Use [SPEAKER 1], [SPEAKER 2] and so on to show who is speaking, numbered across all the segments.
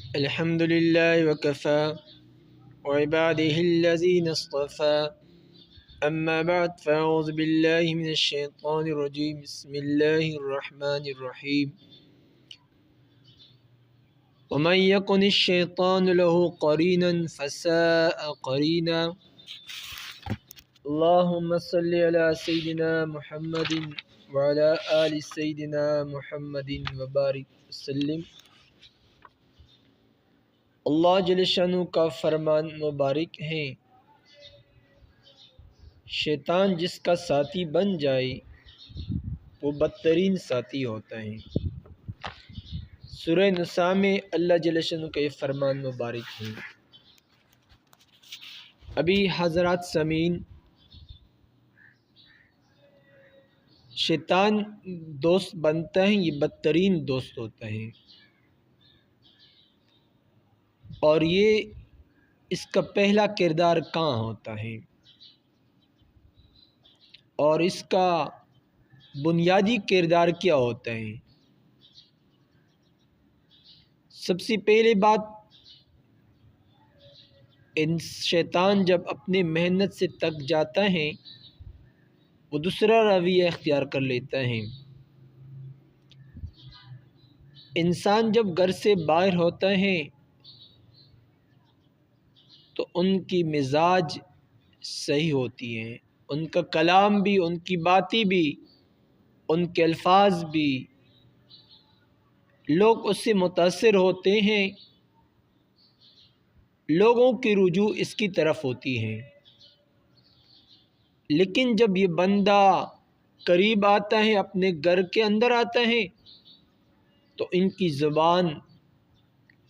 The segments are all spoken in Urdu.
[SPEAKER 1] الحمد لله وكفى وعباده الذين اصطفى أما بعد فأعوذ بالله من الشيطان الرجيم بسم الله الرحمن الرحيم ومن يكن الشيطان له قرينا فساء قرينا اللهم صل على سيدنا محمد وعلى آل سيدنا محمد وبارك وسلم۔ اللہ جل شانہ کا فرمان مبارک ہے، شیطان جس کا ساتھی بن جائے وہ بدترین ساتھی ہوتا ہے۔ سورہ نساء میں اللہ جل شانہ کا یہ فرمان مبارک ہے۔ ابھی حضرات سامعین، شیطان دوست بنتا ہے، یہ بدترین دوست ہوتا ہے، اور یہ اس کا پہلا کردار کہاں ہوتا ہے اور اس کا بنیادی کردار کیا ہوتا ہے؟ سب سے پہلے بات، شیطان جب اپنے محنت سے تک جاتا ہے وہ دوسرا رویہ اختیار کر لیتا ہے۔ انسان جب گھر سے باہر ہوتا ہے تو ان کی مزاج صحیح ہوتی ہے، ان کا کلام بھی، ان کی باتیں بھی، ان کے الفاظ بھی، لوگ اس سے متاثر ہوتے ہیں، لوگوں کی رجوع اس کی طرف ہوتی ہے۔ لیکن جب یہ بندہ قریب آتا ہے، اپنے گھر کے اندر آتا ہے، تو ان کی زبان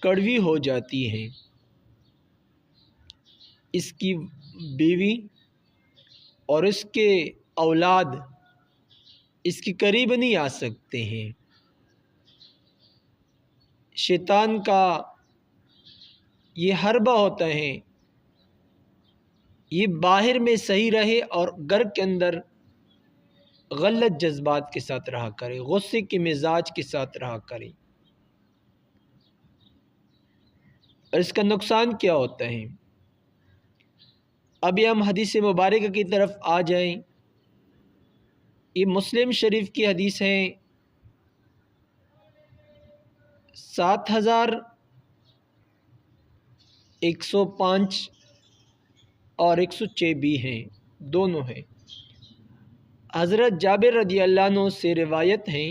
[SPEAKER 1] کڑوی ہو جاتی ہے، اس کی بیوی اور اس کے اولاد اس کے قریب نہیں آ سکتے ہیں۔ شیطان کا یہ حربہ ہوتا ہے، یہ باہر میں صحیح رہے اور گھر کے اندر غلط جذبات کے ساتھ رہا کرے، غصے کے مزاج کے ساتھ رہا کرے۔ اور اس کا نقصان کیا ہوتا ہے؟ ابھی ہم حدیث مبارکہ کی طرف آ جائیں۔ یہ مسلم شریف کی حدیث ہے، 7105 اور 106 بھی ہیں، دونوں ہیں۔ حضرت جابر رضی اللہ عنہ سے روایت ہے،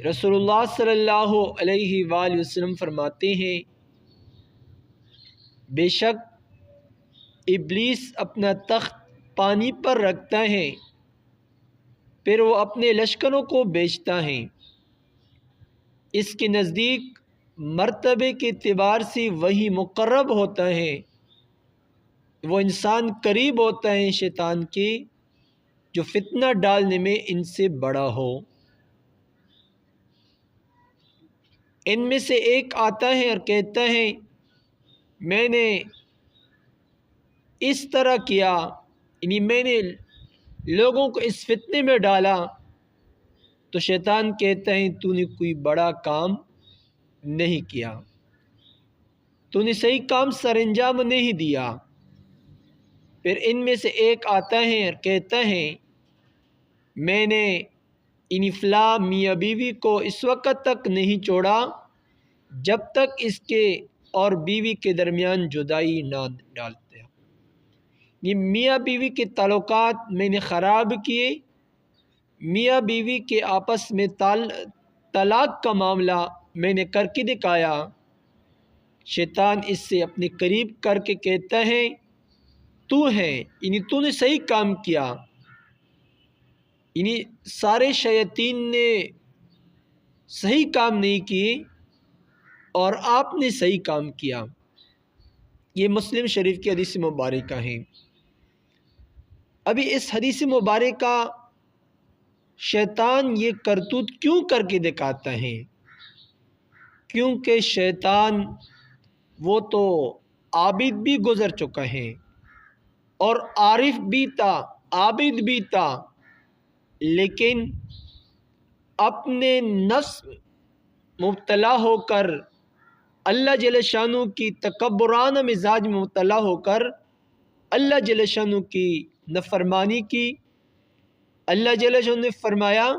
[SPEAKER 1] رسول اللہ صلی اللہ علیہ وآلہ وسلم فرماتے ہیں، بے شک ابلیس اپنا تخت پانی پر رکھتا ہے، پھر وہ اپنے لشکروں کو بھیجتا ہے، اس کے نزدیک مرتبے کے اعتبار سے وہی مقرب ہوتا ہے، وہ انسان قریب ہوتا ہے شیطان کے جو فتنہ ڈالنے میں ان سے بڑا ہو۔ ان میں سے ایک آتا ہے اور کہتا ہے میں نے اس طرح کیا، یعنی میں نے لوگوں کو اس فتنے میں ڈالا، تو شیطان کہتا ہے تو نے کوئی بڑا کام نہیں کیا، تو نے صحیح کام سر انجام نہیں دیا۔ پھر ان میں سے ایک آتا ہے اور کہتا ہے میں نے ان فلاں میاں بیوی کو اس وقت تک نہیں چھوڑا جب تک اس کے اور بیوی کے درمیان جدائی نہ ڈالتے۔ یہ میاں بیوی کے تعلقات میں نے خراب کیے، میاں بیوی کے آپس میں طلاق کا معاملہ میں نے کر کے دکھایا۔ شیطان اس سے اپنے قریب کر کے کہتا ہے تو ہے، یعنی تو نے صحیح کام کیا، یعنی سارے شیاطین نے صحیح کام نہیں کیے اور آپ نے صحیح کام کیا۔ یہ مسلم شریف کی حدیث مبارکہ ہے۔ ابھی اس حدیث مبارکہ شیطان یہ کرتوت کیوں کر کے دکھاتا ہے؟ کیونکہ شیطان وہ تو عابد بھی گزر چکا ہے اور عارف بھی تھا، عابد بھی تھا، لیکن اپنے نفس مبتلا ہو کر اللہ جل شانہ کی تکبرانہ مزاج میں مبتلا ہو کر اللہ جل شانہ کی نافرمانی کی، اللہ جل شانہ نے فرمایا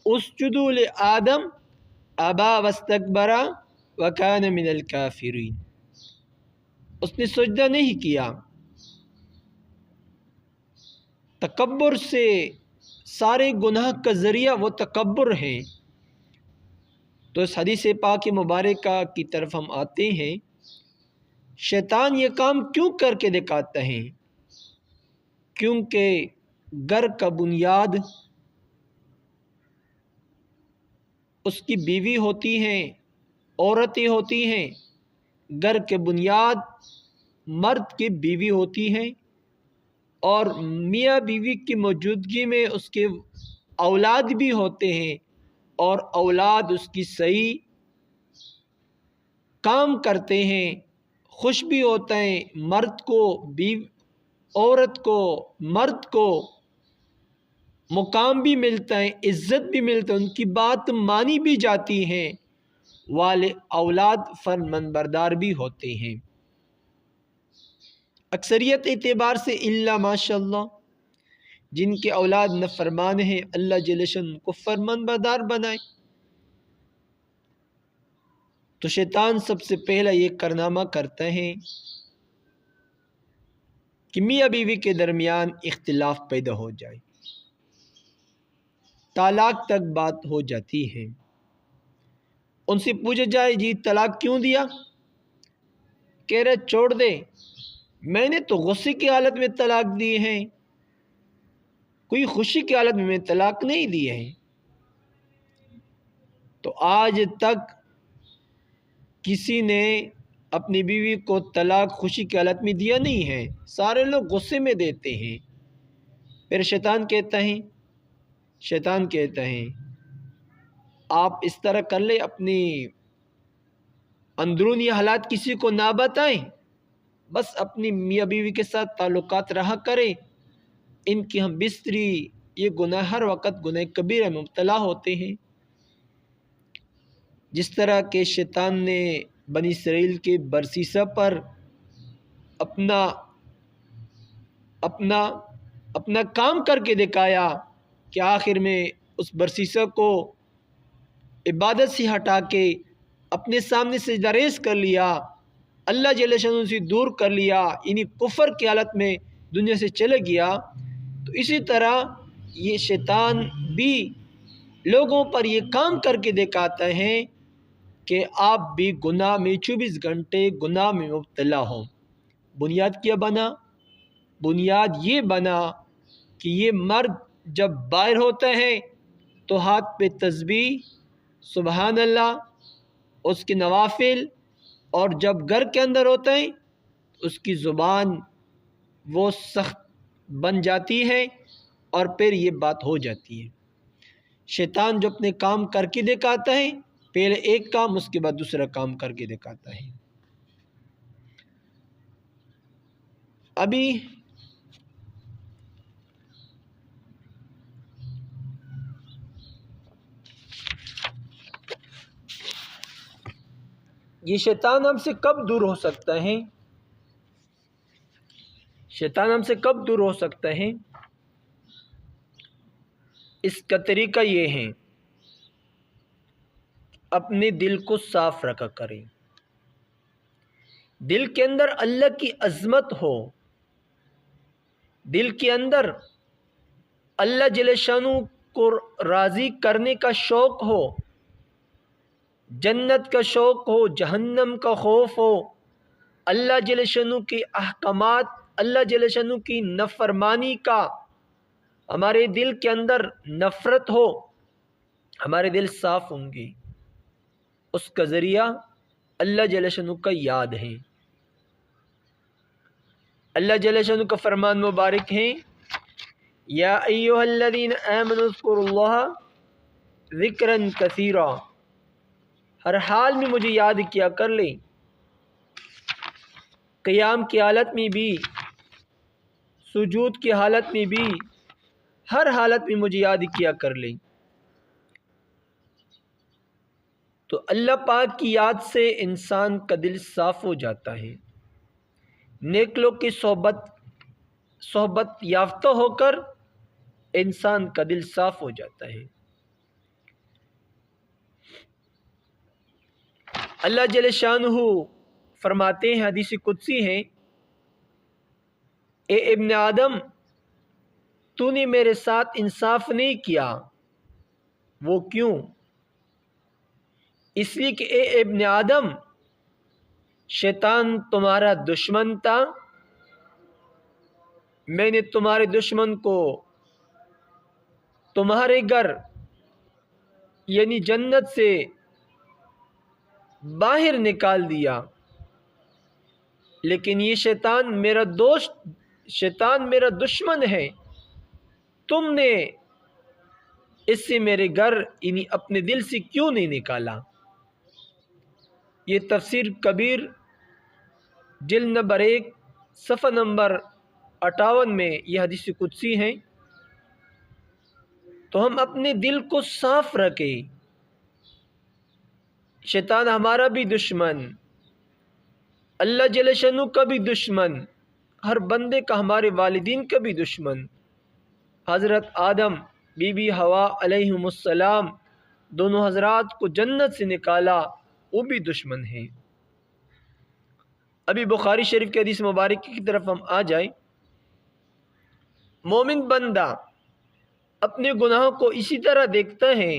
[SPEAKER 1] اسجدوا لآدم ابا واستکبر وکان من الکافرین، اس نے سجدہ نہیں کیا۔ تکبر سے سارے گناہ کا ذریعہ وہ تکبر ہے۔ تو اس حدیث پاک مبارکہ کی طرف ہم آتے ہیں۔ شیطان یہ کام کیوں کر کے دکھاتا ہے؟ کیونکہ گھر کا بنیاد اس کی بیوی ہوتی ہیں، عورتیں ہوتی ہیں۔ گھر کے بنیاد مرد کی بیوی ہوتی ہیں، اور میاں بیوی کی موجودگی میں اس کے اولاد بھی ہوتے ہیں، اور اولاد اس کی صحیح کام کرتے ہیں، خوش بھی ہوتے ہیں۔ مرد کو عورت کو مرد کو مقام بھی ملتا ہے، عزت بھی ملتا ہے، ان کی بات مانی بھی جاتی ہے، والے اولاد فرمانبردار بھی ہوتے ہیں۔ اکثریت اعتبار سے الا ماشاء اللہ جن کے اولاد نافرمان ہیں، اللہ جل شانہ کو فرمانبردار بنائے۔ تو شیطان سب سے پہلا یہ کارنامہ کرتا ہے کہ میاں بیوی کے درمیان اختلاف پیدا ہو جائے، طلاق تک بات ہو جاتی ہے۔ ان سے پوچھا جائے جی طلاق کیوں دیا؟ کہہ رہے چھوڑ دے، میں نے تو غصے کی حالت میں طلاق دی ہے، کوئی خوشی کی حالت میں طلاق نہیں دی ہے۔ تو آج تک کسی نے اپنی بیوی کو طلاق خوشی کی حالت میں دیا نہیں ہے، سارے لوگ غصے میں دیتے ہیں۔ پھر شیطان کہتا ہے آپ اس طرح کر لیں، اپنی اندرونی حالات کسی کو نہ بتائیں، بس اپنی میاں بیوی کے ساتھ تعلقات رہا کریں، ان کی ہم بستری، یہ گناہ ہر وقت گناہ کبیرہ میں مبتلا ہوتے ہیں۔ جس طرح کہ شیطان نے بنی اسرائیل کے برسیسہ پر اپنا کام کر کے دکھایا کہ آخر میں اس برسیسہ کو عبادت سے ہٹا کے اپنے سامنے سجدہ ریز کر لیا، اللہ جل شانہ سے دور کر لیا، یعنی کفر کی حالت میں دنیا سے چلے گیا۔ تو اسی طرح یہ شیطان بھی لوگوں پر یہ کام کر کے دکھاتا ہے کہ آپ بھی گناہ میں 24 گھنٹے گناہ میں مبتلا ہوں۔ بنیاد کیا بنا؟ بنیاد یہ بنا کہ یہ مرد جب باہر ہوتا ہے تو ہاتھ پہ تسبیح، سبحان اللہ، اس کے نوافل، اور جب گھر کے اندر ہوتا ہے اس کی زبان وہ سخت بن جاتی ہے، اور پھر یہ بات ہو جاتی ہے۔ شیطان جو اپنے کام کر کے دکھاتا ہے، پہلے ایک کام اس کے بعد دوسرا کام کر کے دکھاتا ہے۔ ابھی یہ شیطان ہم سے کب دور ہو سکتا ہے؟ شیطان ہم سے کب دور ہو سکتا ہے؟ اس کا طریقہ یہ ہے، اپنے دل کو صاف رکھا کریں، دل کے اندر اللہ کی عظمت ہو، دل کے اندر اللہ جل شانہ کو راضی کرنے کا شوق ہو، جنت کا شوق ہو، جہنم کا خوف ہو، اللہ جل شانہ کے احکامات، اللہ جل شانہ کی نافرمانی کا ہمارے دل کے اندر نفرت ہو، ہمارے دل صاف ہوں گے۔ اس کا ذریعہ اللہ جل شانہ کا یاد ہے۔ اللہ جل شانہ کا فرمان مبارک ہے، یا ایھا الذین آمنوا اذکروا اللہ ذکرا کثیرا، ہر حال میں مجھے یاد کیا کر لیں، قیام کی حالت میں بھی، سجود کی حالت میں بھی، ہر حالت میں مجھے یاد کیا کر لیں۔ تو اللہ پاک کی یاد سے انسان کا دل صاف ہو جاتا ہے، نیک لوگ کی صحبت یافتہ ہو کر انسان کا دل صاف ہو جاتا ہے۔ اللہ جل شانہ فرماتے ہیں، حدیث قدسی ہے، اے ابن آدم، تو نے میرے ساتھ انصاف نہیں کیا۔ وہ کیوں؟ اس لیے کہ اے ابن آدم، شیطان تمہارا دشمن تھا، میں نے تمہارے دشمن کو تمہارے گھر یعنی جنت سے باہر نکال دیا، لیکن یہ شیطان میرا دشمن ہے، تم نے اس سے میرے گھر یعنی اپنے دل سے کیوں نہیں نکالا؟ یہ تفسیر کبیر جلد نمبر 1 صفحہ نمبر 58 میں یہ حدیث قدسی ہے۔ تو ہم اپنے دل کو صاف رکھیں۔ شیطان ہمارا بھی دشمن، اللہ جل شانہ کا بھی دشمن، ہر بندے کا، ہمارے والدین کا بھی دشمن۔ حضرت آدم، بی بی حوا علیہم السلام، دونوں حضرات کو جنت سے نکالا، وہ بھی دشمن ہیں۔ ابھی بخاری شریف کی حدیث مبارک کی طرف ہم آ جائیں۔ مومن بندہ اپنے گناہوں کو اسی طرح دیکھتا ہے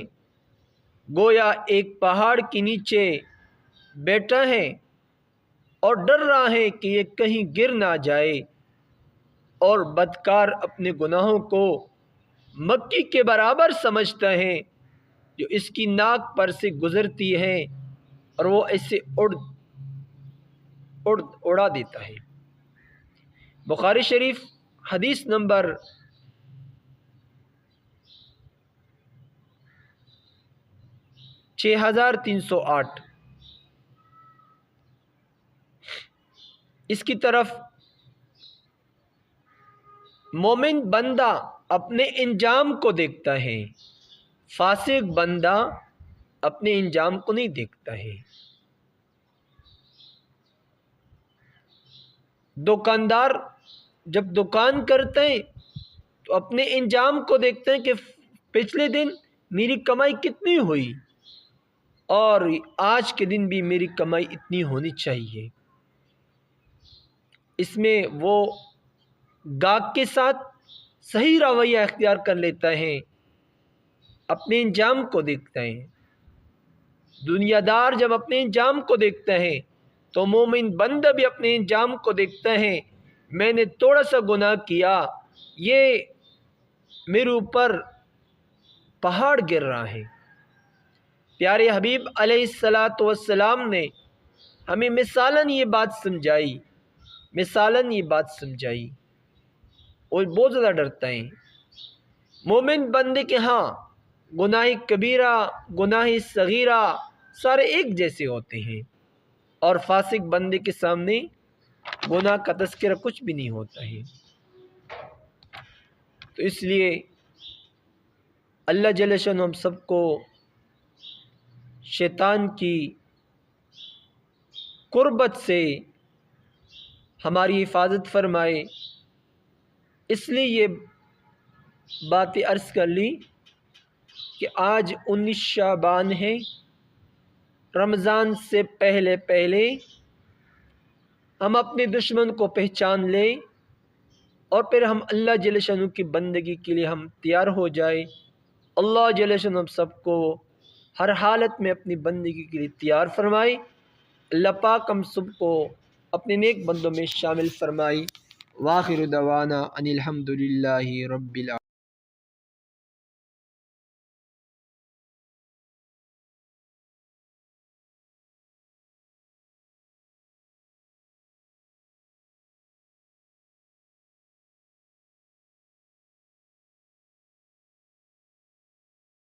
[SPEAKER 1] گویا ایک پہاڑ کے نیچے بیٹھا ہے اور ڈر رہا ہے کہ یہ کہیں گر نہ جائے، اور بدکار اپنے گناہوں کو مکی کے برابر سمجھتا ہے جو اس کی ناک پر سے گزرتی ہے، اور وہ ایسے اڑا دیتا ہے۔ بخاری شریف حدیث نمبر 6308۔ اس کی طرف مومن بندہ اپنے انجام کو دیکھتا ہے، فاسق بندہ اپنے انجام کو نہیں دیکھتا ہے۔ دکاندار جب دکان کرتے ہیں تو اپنے انجام کو دیکھتے ہیں کہ پچھلے دن میری کمائی کتنی ہوئی اور آج کے دن بھی میری کمائی اتنی ہونی چاہیے۔ اس میں وہ گاہک کے ساتھ صحیح رویہ اختیار کر لیتا ہے، اپنے انجام کو دیکھتا ہے۔ دنیا دار جب اپنے انجام کو دیکھتا ہے تو مومن بندہ بھی اپنے انجام کو دیکھتا ہے، میں نے تھوڑا سا گناہ کیا، یہ میرے اوپر پہاڑ گر رہا ہے۔ پیارے حبیب علیہ السلام نے ہمیں مثالاً یہ بات سمجھائی، اور بہت زیادہ ڈرتا ہے۔ مومن بندے کے ہاں گناہ کبیرہ، گناہ صغیرہ سارے ایک جیسے ہوتے ہیں، اور فاسق بندے کے سامنے گناہ کا تذکرہ کچھ بھی نہیں ہوتا ہے۔ تو اس لیے اللہ جل شانہ ہم سب کو شیطان کی قربت سے ہماری حفاظت فرمائے۔ اس لیے یہ باتیں عرض کر لی کہ آج 19 شعبان ہے، رمضان سے پہلے ہم اپنے دشمن کو پہچان لیں، اور پھر ہم اللہ جل شانہ کی بندگی کے لیے ہم تیار ہو جائیں۔ اللہ جل شانہ ہم سب کو ہر حالت میں اپنی بندگی کے لیے تیار فرمائے۔ اللہ پاک ہم سب کو اپنے نیک بندوں میں شامل فرمائی۔ وآخر دعوانا ان الحمد للہ رب العالمین۔